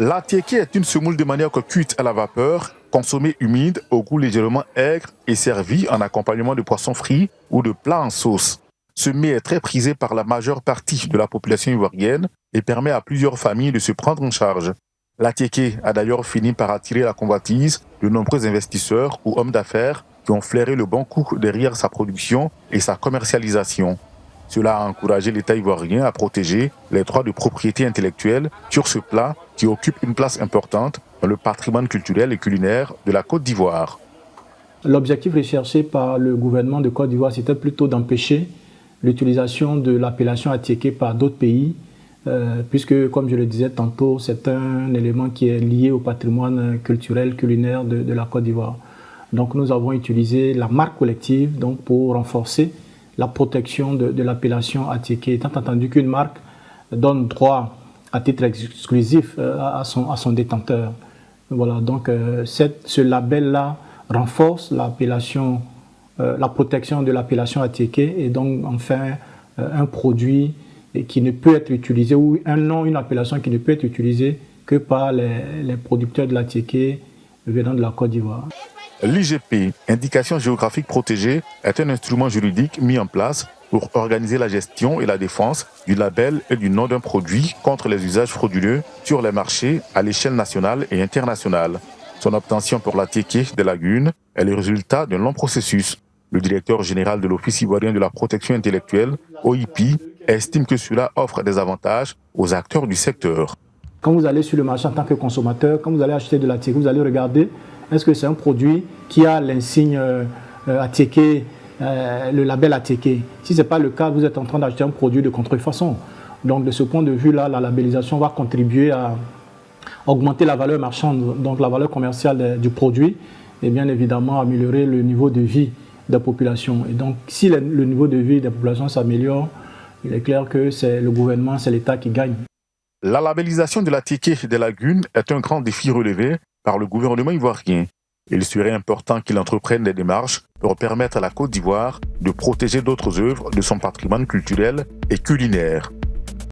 L'atiéké est une semoule de manioc cuite à la vapeur, consommée humide, au goût légèrement aigre et servie en accompagnement de poissons frits ou de plats en sauce. Ce mets est très prisé par la majeure partie de la population ivoirienne et permet à plusieurs familles de se prendre en charge. L'atiéké a d'ailleurs fini par attirer la convoitise de nombreux investisseurs ou hommes d'affaires qui ont flairé le bon coup derrière sa production et sa commercialisation. Cela a encouragé l'État ivoirien à protéger les droits de propriété intellectuelle sur ce plat qui occupe une place importante dans le patrimoine culturel et culinaire de la Côte d'Ivoire. L'objectif recherché par le gouvernement de Côte d'Ivoire, c'était plutôt d'empêcher l'utilisation de l'appellation atiéké par d'autres pays, puisque, comme je le disais tantôt, c'est un élément qui est lié au patrimoine culturel, culinaire de la Côte d'Ivoire. Donc nous avons utilisé la marque collective donc, pour renforcer la protection de l'appellation atiéké, étant entendu qu'une marque donne droit à titre exclusif à son détenteur. Voilà, donc ce label-là renforce l'appellation, la protection de l'appellation atiéké et donc enfin un produit qui ne peut être utilisé ou un nom, une appellation qui ne peut être utilisée que par les producteurs de l'atiéké venant de la Côte d'Ivoire. L'IGP, indication géographique protégée, est un instrument juridique mis en place pour organiser la gestion et la défense du label et du nom d'un produit contre les usages frauduleux sur les marchés à l'échelle nationale et internationale. Son obtention pour l'atiéké des lagunes est le résultat d'un long processus. Le directeur général de l'Office ivoirien de la protection intellectuelle, OIP, estime que cela offre des avantages aux acteurs du secteur. Quand vous allez sur le marché en tant que consommateur, quand vous allez acheter de l'atiéké, vous allez regarder est-ce que c'est un produit qui a l'insigne atiéké, le label atiéké. Si ce n'est pas le cas, vous êtes en train d'acheter un produit de contrefaçon. Donc de ce point de vue-là, la labellisation va contribuer à augmenter la valeur marchande, donc la valeur commerciale du produit et bien évidemment améliorer le niveau de vie des populations. Et donc si le niveau de vie des populations s'améliore, il est clair que c'est le gouvernement, c'est l'État qui gagne. La labellisation de l'atiéké des lagunes est un grand défi relevé par le gouvernement ivoirien. Il serait important qu'il entreprenne des démarches pour permettre à la Côte d'Ivoire de protéger d'autres œuvres de son patrimoine culturel et culinaire.